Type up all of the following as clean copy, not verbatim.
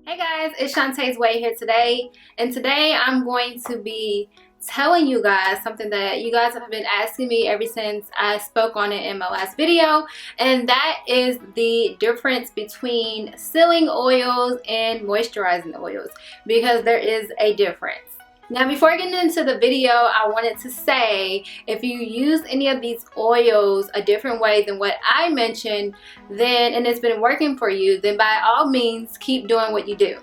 Hey guys, it's Shantae's Way here today, and today I'm going to be telling you guys something that you guys have been asking me ever since I spoke on it in my last video, and that is the difference between sealing oils and moisturizing oils, because there is a difference. Now, before getting into the video, I wanted to say, if you use any of these oils a different way than what I mentioned, and it's been working for you, then by all means, keep doing what you do.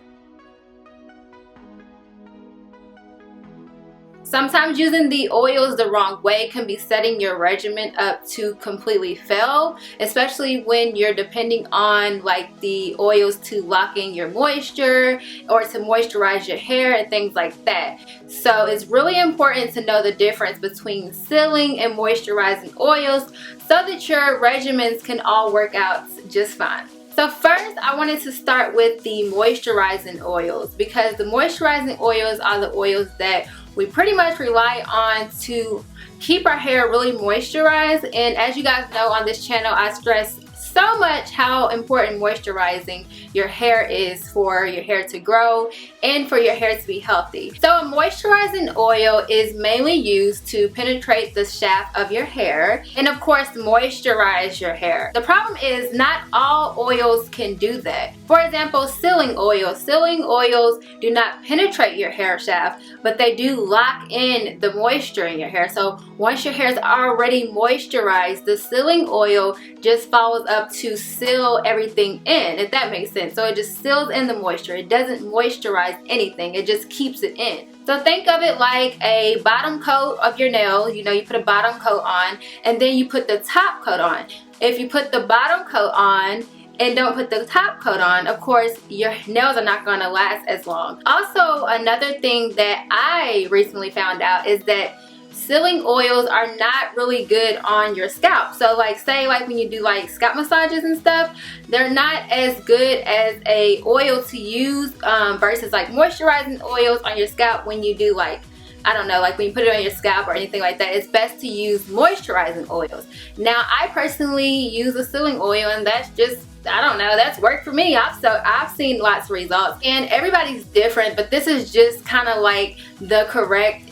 Sometimes using the oils the wrong way can be setting your regimen up to completely fail, especially when you're depending on like the oils to lock in your moisture or to moisturize your hair and things like that. So it's really important to know the difference between sealing and moisturizing oils so that your regimens can all work out just fine. So first, I wanted to start with the moisturizing oils, because the moisturizing oils are the oils that we pretty much rely on to keep our hair really moisturized. And as you guys know, on this channel, I stress so much how important moisturizing your hair is for your hair to grow and for your hair to be healthy. So a moisturizing oil is mainly used to penetrate the shaft of your hair and of course moisturize your hair. The problem is not all oils can do that. For example, sealing oils. Sealing oils do not penetrate your hair shaft, but they do lock in the moisture in your hair. So once your hair is already moisturized, the sealing oil just follows up to seal everything in, if that makes sense. So it just seals in the moisture. It doesn't moisturize anything. It just keeps it in. So think of it like a bottom coat of your nail. You know, you put a bottom coat on and then you put the top coat on. If you put the bottom coat on and don't put the top coat on, of course your nails are not going to last as long. Also, another thing that I recently found out is that sealing oils are not really good on your scalp. So like say like when you do like scalp massages and stuff, they're not as good as a oil to use versus like moisturizing oils on your scalp. When you do like, I don't know, like when you put it on your scalp or anything like that, it's best to use moisturizing oils. Now I personally use a sealing oil, and that's just, I don't know, that's worked for me. I've seen lots of results, and everybody's different, but this is just kind of like the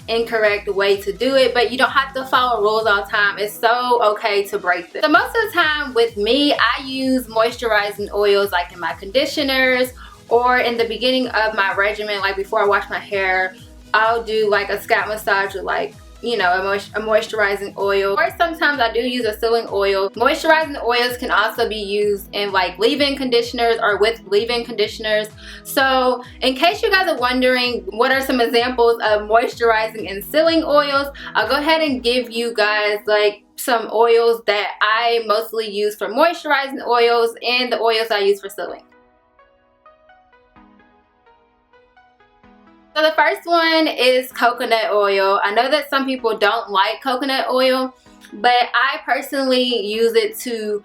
incorrect way to do it. But you don't have to follow rules all the time. It's so okay to break them. So most of the time with me, I use moisturizing oils like in my conditioners or in the beginning of my regimen, like before I wash my hair. I'll do like a scalp massage with like, you know, a moisturizing oil, or sometimes I do use a sealing oil. Moisturizing oils can also be used in like leave-in conditioners or with leave-in conditioners. So in case you guys are wondering what are some examples of moisturizing and sealing oils, I'll go ahead and give you guys like some oils that I mostly use for moisturizing oils and the oils I use for sealing. So the first one is coconut oil. I know that some people don't like coconut oil, but I personally use it to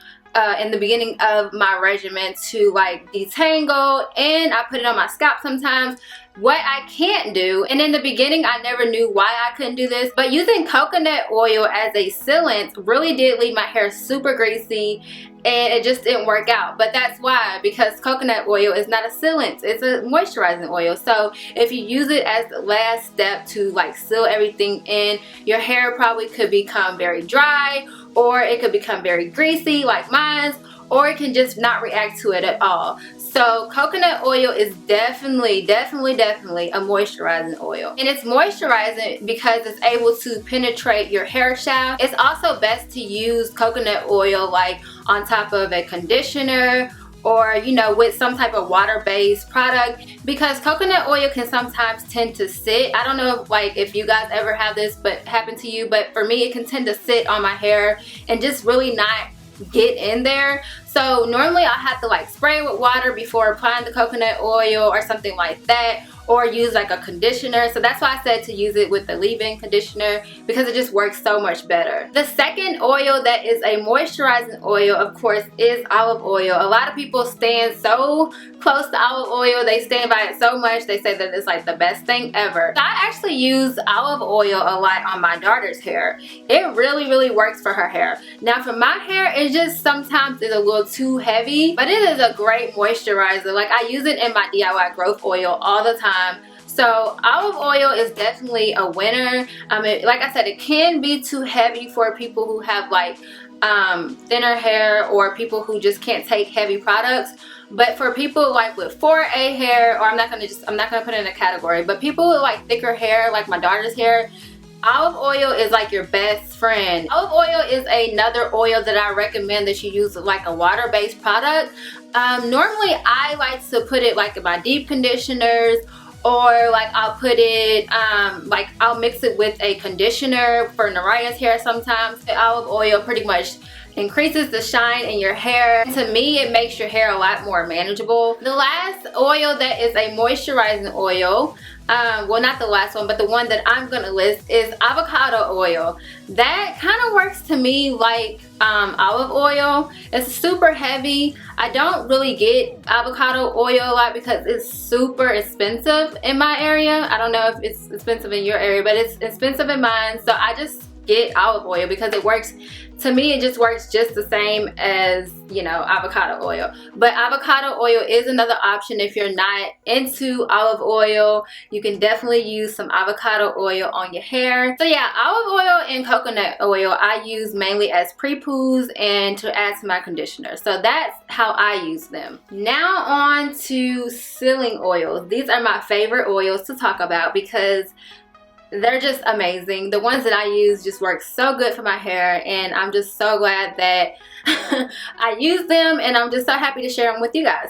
in the beginning of my regimen to like detangle, and I put it on my scalp sometimes. What I can't do, and in the beginning I never knew why I couldn't do this, but using coconut oil as a sealant really did leave my hair super greasy, and it just didn't work out. But that's why, because coconut oil is not a sealant, it's a moisturizing oil. So if you use it as the last step to like seal everything in, your hair probably could become very dry, or it could become very greasy like mine, or it can just not react to it at all. So coconut oil is definitely a moisturizing oil. And it's moisturizing because it's able to penetrate your hair shaft. It's also best to use coconut oil like on top of a conditioner, or you know, with some type of water-based product, because coconut oil can sometimes tend to sit. I don't know if you guys ever have this but happen to you, but for me it can tend to sit on my hair and just really not get in there. So normally I have to like spray it with water before applying the coconut oil or something like that, or use like a conditioner. So that's why I said to use it with the leave-in conditioner, because it just works so much better. The second oil that is a moisturizing oil, of course, is olive oil. A lot of people stand so close to olive oil. They stand by it so much. They say that it's like the best thing ever. So I actually use olive oil a lot on my daughter's hair. It really works for her hair. Now for my hair, it just sometimes is a little too heavy, but it is a great moisturizer. Like I use it in my DIY growth oil all the time. So olive oil is definitely a winner. Like I said, it can be too heavy for people who have like thinner hair or people who just can't take heavy products. But for people like with 4A hair, or I'm not gonna put it in a category, but people with like thicker hair, like my daughter's hair, olive oil is like your best friend. Olive oil is another oil that I recommend that you use like a water-based product. Normally I like to put it like in my deep conditioners, or like I'll put it, like I'll mix it with a conditioner for Naraya's hair sometimes. The olive oil pretty much increases the shine in your hair. To me, it makes your hair a lot more manageable. The last oil that is a moisturizing oil, well not the last one, but the one that I'm gonna list is avocado oil. That kind of works to me like olive oil. It's super heavy. I don't really get avocado oil a lot because it's super expensive in my area. I don't know if it's expensive in your area, but it's expensive in mine. So I just get olive oil because it works, to me it just works just the same as, you know, avocado oil. But avocado oil is another option if you're not into olive oil. You can definitely use some avocado oil on your hair. So yeah, olive oil and coconut oil I use mainly as pre-poos and to add to my conditioner. So that's how I use them. Now on to sealing oils. These are my favorite oils to talk about because they're just amazing. The ones that I use just work so good for my hair, and I'm just so glad that I use them, and I'm just so happy to share them with you guys.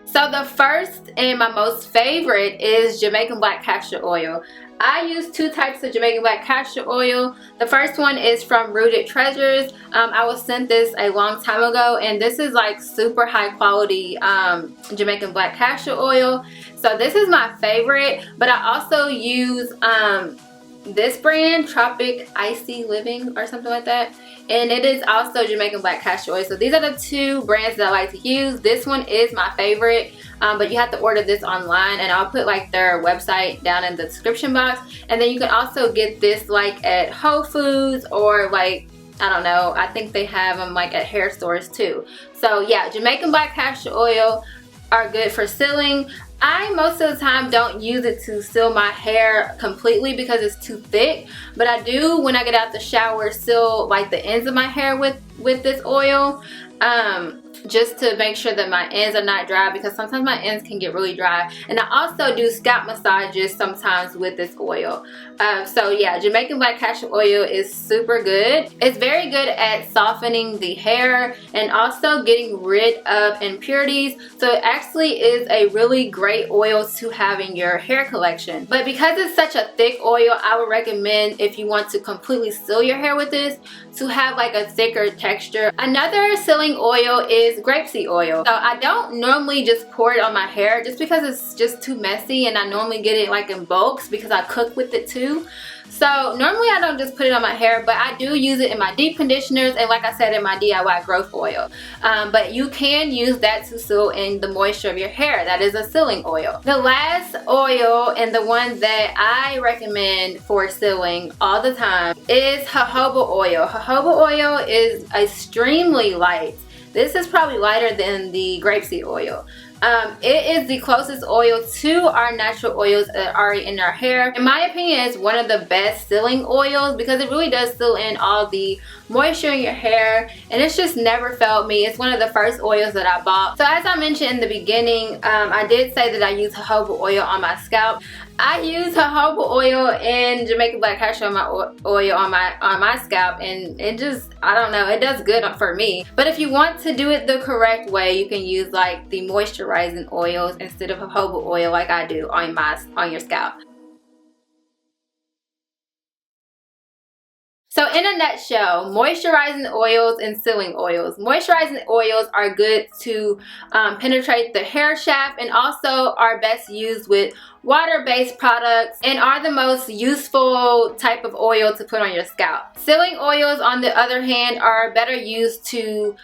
So the first and my most favorite is Jamaican black castor oil. I use two types of Jamaican black castor oil. The first one is from Rooted Treasures. I was sent this a long time ago, and this is like super high quality Jamaican black castor oil. So this is my favorite, but I also use this brand, Tropic Icy Living or something like that, and it is also Jamaican black castor oil. So these are the two brands that I like to use. This one is my favorite, but you have to order this online, and I'll put like their website down in the description box. And then you can also get this like at Whole Foods, or like, I don't know, I think they have them like at hair stores too. So yeah, Jamaican black castor oil are good for sealing. I most of the time don't use it to seal my hair completely because it's too thick, but I do when I get out the shower seal like the ends of my hair with this oil, just to make sure that my ends are not dry, because sometimes my ends can get really dry. And I also do scalp massages sometimes with this oil. So yeah, Jamaican black castor oil is super good. It's very good at softening the hair and also getting rid of impurities. So it actually is a really great oil to have in your hair collection. But because it's such a thick oil, I would recommend, if you want to completely seal your hair with this, to have like a thicker texture. Another sealing oil is grapeseed oil. So I don't normally just pour it on my hair just because it's just too messy, and I normally get it like in bulks because I cook with it too. So normally I don't just put it on my hair, but I do use it in my deep conditioners, and like I said, in my DIY growth oil. But you can use that to seal in the moisture of your hair. That is a sealing oil. The last oil, and the one that I recommend for sealing all the time, is jojoba oil. Jojoba oil is extremely light. This is probably lighter than the grapeseed oil. It is the closest oil to our natural oils that are in our hair. In my opinion, it's one of the best sealing oils because it really does seal in all the moisture in your hair, and it's just never failed me. It's one of the first oils that I bought. So as I mentioned in the beginning, I did say that I use jojoba oil on my scalp. I use jojoba oil and Jamaican black castor oil on my scalp, and it just, I don't know, it does good for me. But if you want to do it the correct way, you can use like the moisturizing oils instead of jojoba oil like I do on your scalp. So in a nutshell, moisturizing oils and sealing oils. Moisturizing oils are good to penetrate the hair shaft and also are best used with water-based products and are the most useful type of oil to put on your scalp. Sealing oils, on the other hand, are better used to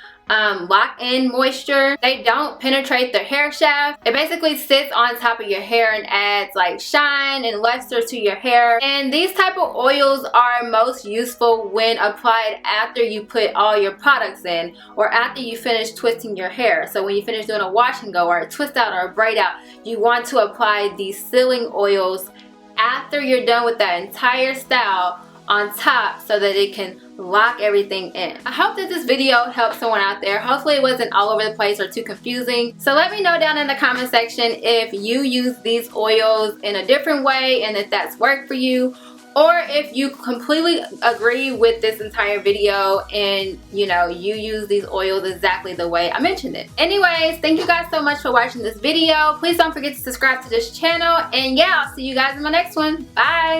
lock in moisture. They don't penetrate the hair shaft. It basically sits on top of your hair and adds like shine and luster to your hair. And these type of oils are most useful when applied after you put all your products in or after you finish twisting your hair. So when you finish doing a wash and go or a twist out or a braid out, you want to apply these sealing oils after you're done with that entire style on top so that it can lock everything in. I hope that this video helped someone out there. Hopefully it wasn't all over the place or too confusing. So let me know down in the comment section if you use these oils in a different way and if that's worked for you, or if you completely agree with this entire video and you use these oils exactly the way I mentioned it. Anyways, thank you guys so much for watching this video. Please don't forget to subscribe to this channel, and yeah, I'll see you guys in my next one. Bye.